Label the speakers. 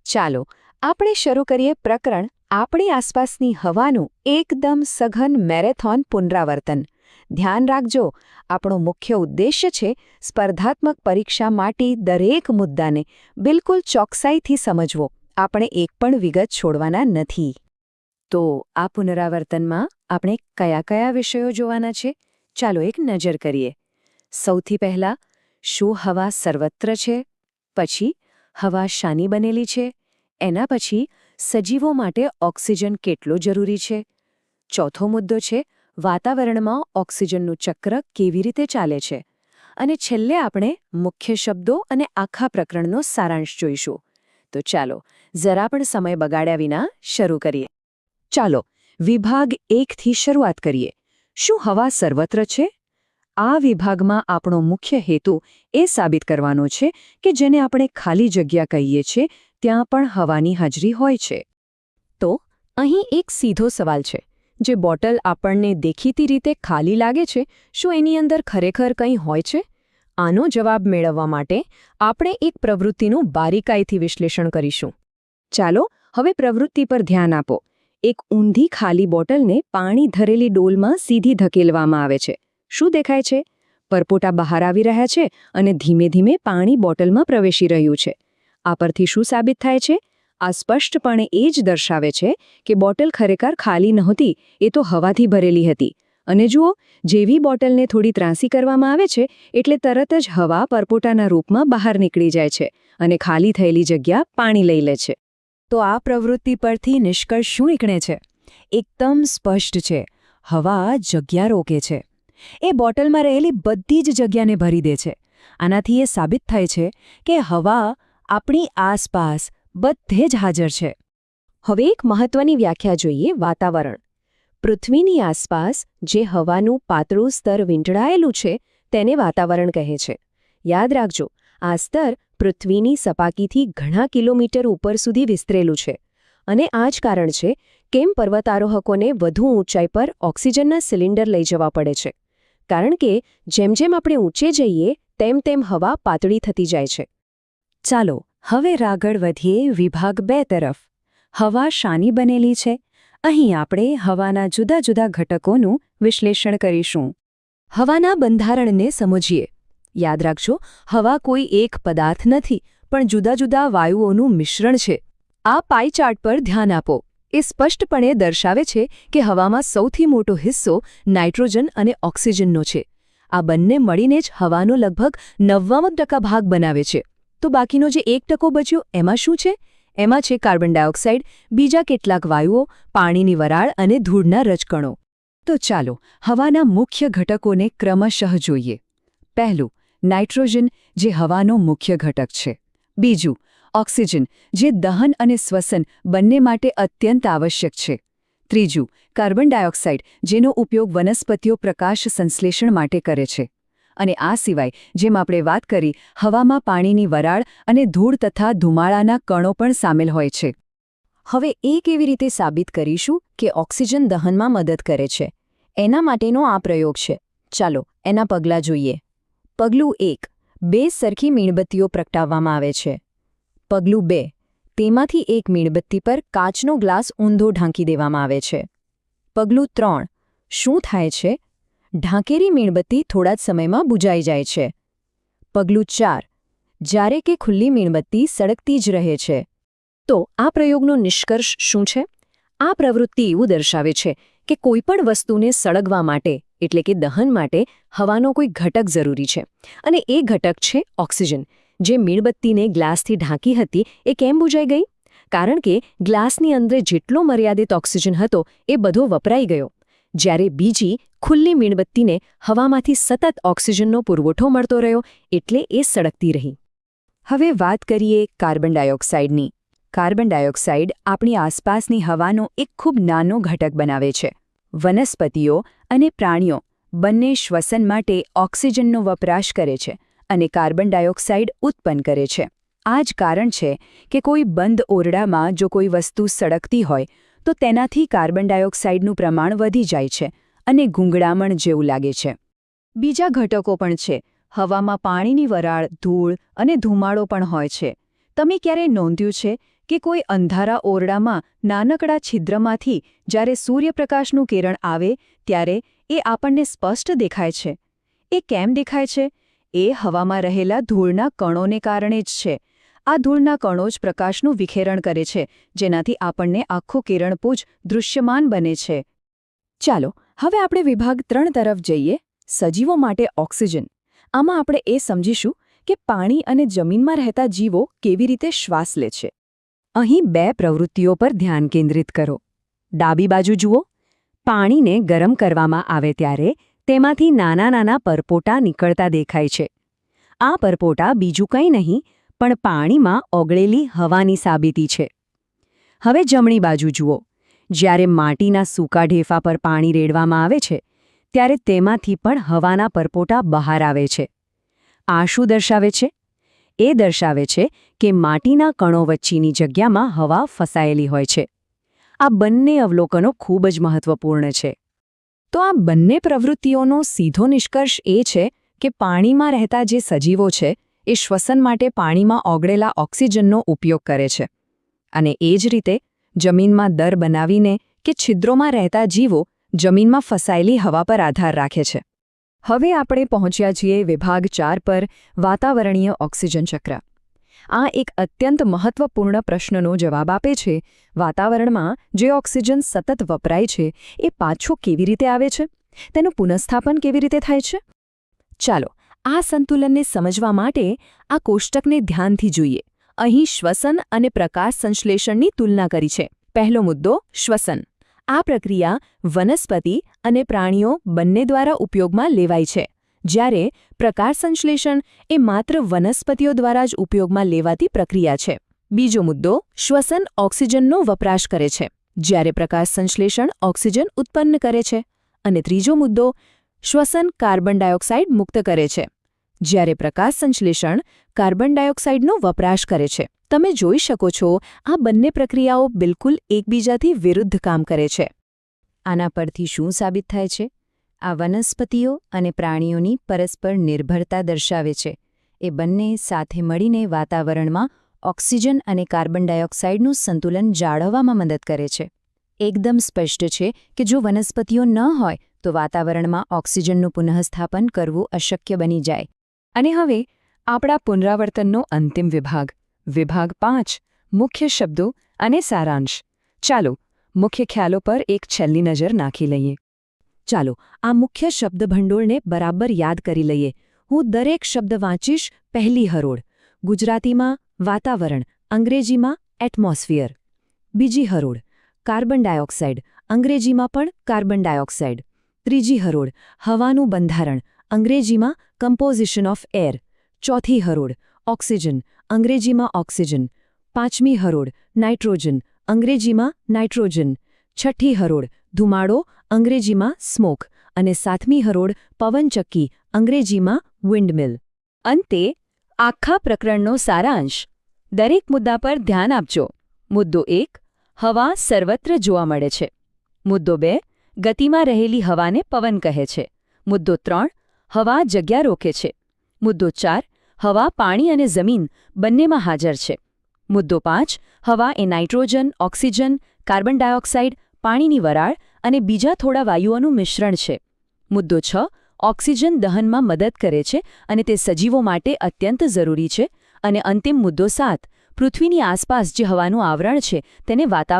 Speaker 1: ચાલો આપણે શરૂ કરીએ પ્રકરણ આપણી આસપાસની હવાનું એકદમ સઘન મેરેથોન પુનરાવર્તન. ધ્યાન રાખજો, આપણો મુખ્ય ઉદ્દેશ્ય છે સ્પર્ધાત્મક પરીક્ષા માટે દરેક મુદ્દાને બિલકુલ ચોકસાઈથી સમજવો. આપણે એક પણ વિગત છોડવાના નથી. તો આ પુનરાવર્તનમાં આપણે કયા કયા વિષયો જોવાના છે? ચાલો એક નજર કરીએ. સૌથી પહેલા, શું હવા સર્વત્ર છે? પછી હવા શાની બનેલી છે? એના પછી સજીવો માટે ઓક્સિજન કેટલો જરૂરી છે? ચોથો મુદ્દો છે વાતાવરણમાં ઓક્સિજનનું ચક્ર કેવી રીતે ચાલે છે? અને છેલ્લે આપણે મુખ્ય શબ્દો અને આખા પ્રકરણનો સારાંશ જોઈશું. તો ચાલો જરા પણ સમય બગાડ્યા વિના શરૂ કરીએ. ચાલો વિભાગ 1થી શરૂઆત કરીએ. શું હવા સર્વત્ર છે? આ વિભાગમાં આપણો મુખ્ય હેતુ એ સાબિત કરવાનો છે કે જેને આપણે ખાલી જગ્યા કહીએ છીએ ત્યાં પણ હવાની હાજરી હોય છે. તો અહીં એક સીધો સવાલ છે. જે બોટલ આપણને દેખીતી રીતે ખાલી લાગે છે, શું એની અંદર ખરેખર કંઈ હોય છે? આનો જવાબ મેળવવા માટે આપણે એક પ્રવૃત્તિનું બારીકાઈથી વિશ્લેષણ કરીશું. ચાલો હવે પ્રવૃત્તિ પર ધ્યાન આપો. એક ઊંધી ખાલી બોટલને પાણી ધરેલી ડોલમાં સીધી ધકેલવામાં આવે છે. શું દેખાય છે? પરપોટા બહાર આવી રહ્યા છે અને ધીમે ધીમે પાણી બોટલમાં પ્રવેશી રહ્યું છે. આ પરથી શું સાબિત થાય છે? આ સ્પષ્ટપણે એ જ દર્શાવે છે કે બોટલ ખરેખર ખાલી નહોતી, એ તો હવાથી ભરેલી હતી. અને જુઓ, જેવી બોટલને થોડી ત્રાંસી કરવામાં આવે છે એટલે તરત જ હવા પરપોટાના રૂપમાં બહાર નીકળી જાય છે અને ખાલી થયેલી જગ્યા પાણી લઈ લે છે. તો આ પ્રવૃત્તિ પરથી નિષ્કર્ષ શું નીકળે છે? એકદમ સ્પષ્ટ છે. હવા જગ્યા રોકે છે. એ બોટલમાં રહેલી બધી જ જગ્યાને ભરી દે છે. આનાથી એ સાબિત થાય છે કે હવા આપણી આસપાસ બધે જ હાજર છે. હવે એક મહત્વની વ્યાખ્યા જોઈએ, વાતાવરણ. પૃથ્વીની આસપાસ જે હવાનું પાતળું સ્તર વીંટળાયેલું છે તેને વાતાવરણ કહે છે. યાદ રાખજો, આ સ્તર પૃથ્વીની સપાટીથી ઘણા કિલોમીટર ઉપર સુધી વિસ્તરેલું છે. અને આ જ કારણ છે કેમ પર્વતારોહકોને વધુ ઊંચાઈ પર ઓક્સિજનના સિલિન્ડર લઈ જવા પડે છે. કારણ કે જેમ જેમ આપણે ઊંચે જઈએ તેમ તેમ હવા પાતળી થતી જાય છે. ચાલો હવે આગળ વધીએ વિભાગ 2 તરફ. હવા શાની બનેલી છે? અહીં આપણે હવાના જુદા જુદા ઘટકોનું વિશ્લેષણ કરીશું. હવાના બંધારણને સમજીએ. યાદ રાખજો, હવા કોઈ એક પદાર્થ નથી, પણ જુદા જુદા વાયુઓનું મિશ્રણ છે. આ પાઈ ચાર્ટ પર ધ્યાન આપો. એ સ્પષ્ટપણે દર્શાવે છે કે હવામાં સૌથી મોટો હિસ્સો નાઇટ્રોજન અને ઓક્સિજનનો છે. આ બંને મળીને જ હવાનો લગભગ 99% ભાગ બનાવે છે. તો બાકીનો જે 1% બચ્યો એમાં શું છે? એમાં છે કાર્બન ડાયોક્સાઇડ, બીજા કેટલાક વાયુઓ, પાણીની વરાળ અને ધૂળના રજકણો. તો ચાલો હવાના મુખ્ય ઘટકોને ક્રમશઃ જોઈએ. પહેલું, નાઇટ્રોજન, જે હવાનો મુખ્ય ઘટક છે. બીજું, ઓક્સિજન, જે દહન અને શ્વસન બંને માટે અત્યંત આવશ્યક છે. ત્રીજું, કાર્બન ડાયોક્સાઇડ, જેનો ઉપયોગ વનસ્પતિઓ પ્રકાશ સંશ્લેષણ માટે કરે છે. અને આ સિવાય, જેમ આપણે વાત કરી, હવામાં પાણીની વરાળ અને ધૂળ તથા ધુમાડાના કણો પણ સામેલ હોય છે. હવે એ કેવી રીતે સાબિત કરીશું કે ઓક્સિજન દહનમાં મદદ કરે છે? એના માટેનો આ પ્રયોગ છે. ચાલો એના પગલાં જોઈએ. પગલું 1, 2 સરખી મીણબત્તીઓ પ્રગટાવવામાં આવે છે. પગલું 2, તેમાંથી એક મીણબત્તી પર કાચનો ગ્લાસ ઊંધો ઢાંકી દેવામાં આવે છે. પગલું 3, શું થાય છે? ઢાંકેલી મીણબત્તી થોડા જ સમયમાં બુઝાઈ જાય છે. પગલું 4, જ્યારે કે ખુલ્લી મીણબત્તી સળગતી જ રહે છે. તો આ પ્રયોગનો નિષ્કર્ષ શું છે? આ પ્રવૃત્તિ એવું દર્શાવે છે કે કોઈપણ વસ્તુને સળગવા માટે, એટલે કે દહન માટે, હવાનો કોઈ ઘટક જરૂરી છે. અને એ ઘટક છે ઓક્સિજન. જે મીણબત્તીને ગ્લાસથી ઢાંકી હતી એ કેમ બુઝાઈ ગઈ? કારણ કે ગ્લાસની અંદર જેટલો મર્યાદિત ઓક્સિજન હતો એ બધો વપરાઈ ગયો. જ્યારે બીજી ખુલ્લી મીણબત્તીને હવામાંથી સતત ઓક્સિજનનો પુરવઠો મળતો રહ્યો, એટલે એ સળગતી રહી. હવે વાત કરીએ કાર્બન ડાયોક્સાઇડની. કાર્બન ડાયોક્સાઇડ આપણી આસપાસની હવાનો એક ખૂબ નાનો ઘટક બનાવે છે. વનસ્પતિઓ અને પ્રાણીઓ બંને શ્વસન માટે ઓક્સિજનનો વપરાશ કરે છે અને કાર્બન ડાયોક્સાઇડ ઉત્પન્ન કરે છે. આ જ કારણ છે કે કોઈ બંધ ઓરડામાં જો કોઈ વસ્તુ સળગતી હોય તો તેનાથી કાર્બન ડાયોક્સાઇડનું પ્રમાણ વધી જાય છે અને ગૂંગળામણ જેવું લાગે છે. બીજા ઘટકો પણ છે. હવામાં પાણીની વરાળ, ધૂળ અને ધુમાડો પણ હોય છે. તમે ક્યારેય નોંધ્યું છે કે કોઈ અંધારા ઓરડામાં નાનકડા છિદ્રમાંથી જ્યારે સૂર્યપ્રકાશનું કિરણ આવે ત્યારે એ આપણને સ્પષ્ટ દેખાય છે. એ કેમ દેખાય છે? એ હવામાં રહેલા ધૂળના કણોને કારણે જ છે. આ ધૂળના કણો જ પ્રકાશનું વિખેરણ કરે છે, જેનાથી આપણને આખું કિરણપુંજ દૃશ્યમાન બને છે. ચાલો હવે આપણે વિભાગ 3 તરફ જઈએ, સજીવો માટે ઓક્સિજન. આમાં આપણે એ સમજીશું કે પાણી અને જમીનમાં રહેતા જીવો કેવી રીતે શ્વાસ લે છે. અહીં 2 પ્રવૃત્તિઓ પર ધ્યાન કેન્દ્રિત કરો. ડાબી બાજુ જુઓ. પાણીને ગરમ કરવામાં આવે ત્યારે તેમાંથી નાના નાના પરપોટા નીકળતા દેખાય છે. આ પરપોટા બીજું કંઈ નહીં પણ પાણીમાં ઓગળેલી હવાની સાબિતી છે. હવે જમણી બાજુ જુઓ. જ્યારે માટીના સૂકા ઢેફા પર પાણી રેડવામાં આવે છે ત્યારે તેમાંથી પણ હવાના પરપોટા બહાર આવે છે. આ શું દર્શાવે છે? એ દર્શાવે છે કે માટીના કણો વચ્ચેની જગ્યામાં હવા ફસાયેલી હોય છે. આ બંને અવલોકનો ખૂબ જ મહત્વપૂર્ણ છે. તો આ બંને પ્રવૃત્તિઓનો સીધો નિષ્કર્ષ એ છે કે પાણીમાં રહેતા જે સજીવો છે એ શ્વસન માટે પાણીમાં ઓગળેલા ઓક્સિજનનો ઉપયોગ કરે છે. અને એ જ રીતે જમીનમાં દર બનાવીને કે છિદ્રોમાં રહેતા જીવો જમીનમાં ફસાયેલી હવા પર આધાર રાખે છે. હવે આપણે પહોંચ્યા છીએ વિભાગ 4 પર, વાતાવરણીય ઓક્સિજન ચક્ર. આ એક અત્યંત મહત્વપૂર્ણ પ્રશ્નનો જવાબ આપે છે. વાતાવરણમાં જે ઓક્સિજન સતત વપરાય છે એ પાછો કેવી રીતે આવે છે? તેનું પુનઃસ્થાપન કેવી રીતે થાય છે? ચાલો આ સંતુલનને સમજવા માટે આ કોષ્ટકને ધ્યાનથી જોઈએ. અહીં શ્વસન અને પ્રકાશ સંશ્લેષણની તુલના કરી છે. પહેલો મુદ્દો શ્વસન. આ પ્રક્રિયા વનસ્પતિ અને પ્રાણીઓ બંને દ્વારા ઉપયોગમાં લેવાય છે, જ્યારે પ્રકાશ સંશ્લેષણ એ માત્ર વનસ્પતિઓ દ્વારા જ ઉપયોગમાં લેવાતી પ્રક્રિયા છે. બીજો મુદ્દો શ્વસન ઓક્સિજનનો વપરાશ કરે છે, જ્યારે પ્રકાશ સંશ્લેષણ ઓક્સિજન ઉત્પન્ન કરે છે. અને ત્રીજો મુદ્દો શ્વસન કાર્બન ડાયોક્સાઇડ મુક્ત કરે છે, જ્યારે પ્રકાશ સંશ્લેષણ કાર્બન ડાયોક્સાઇડનો વપરાશ કરે છે. તમે જોઈ શકો છો આ બંને પ્રક્રિયાઓ બિલકુલ એકબીજાથી વિરુદ્ધ કામ કરે છે. આના પરથી શું સાબિત થાય છે? આ વનસ્પતિઓ અને પ્રાણીઓની પરસ્પર નિર્ભરતા દર્શાવે છે. એ બંને સાથે મળીને વાતાવરણમાં ઓક્સિજન અને કાર્બન ડાયોક્સાઇડનું સંતુલન જાળવવામાં મદદ કરે છે. એકદમ સ્પષ્ટ છે કે જો વનસ્પતિઓ ન હોય તો વાતાવરણમાં ઓક્સિજનનું પુનઃસ્થાપન કરવું અશક્ય બની જાય. અને હવે આપણા પુનરાવર્તનનો અંતિમ વિભાગ, વિભાગ 5, મુખ્ય શબ્દો અને સારાંશ. ચાલો મુખ્ય ખ્યાલો પર એક છેલ્લી નજર નાખી લઈએ. ચાલો આ મુખ્ય શબ્દભંડોળને બરાબર યાદ કરી લઈએ. હું દરેક શબ્દ વાંચીશ. પહેલી હરોળ. ગુજરાતીમાં વાતાવરણ, અંગ્રેજીમાં એટમોસ્ફિયર. બીજી હરોળ. કાર્બન ડાયોક્સાઇડ, અંગ્રેજીમાં પણ કાર્બન ડાયોક્સાઇડ. ત્રીજી હરોળ. હવાનું બંધારણ, અંગ્રેજીમાં કમ્પોઝિશન ઓફ એર. ચોથી હરોળ. ઓક્સિજન, અંગ્રેજીમાં ઓક્સિજન. પાંચમી હરોળ. નાઇટ્રોજન, અંગ્રેજીમાં નાઇટ્રોજન. છઠ્ઠી હરોળ. ધુમાડો, અંગ્રેજીમાં સ્મોક. અને સાતમી હરોળ. પવનચક્કી, અંગ્રેજીમાં વિન્ડમિલ. અંતે આખા પ્રકરણનો સારાંશ. દરેક મુદ્દા પર ધ્યાન આપજો. મુદ્દો 1, હવા સર્વત્ર જોવા મળે છે. મુદ્દો 2, ગતિમાં રહેલી હવાને પવન કહે છે. મુદ્દો 3, હવા જગ્યા રોકે છે. મુદ્દો 4, હવા પાણી અને જમીન બંનેમાં હાજર છે. મુદ્દો 5, હવા એ નાઇટ્રોજન, ઓક્સિજન, કાર્બન ડાયોક્સાઇડ, પાણીની વરાળ અને બીજા થોડા વાયુઓનું મિશ્રણ છે. મુદ્દો 6, ઓક્સિજન દહનમાં મદદ કરે છે અને તે સજીવો માટે અત્યંત જરૂરી છે. અને અંતિમ મુદ્દો 7, પૃથ્વીની આસપાસ જે હવાનું આવરણ છે તેને વાતાવરણ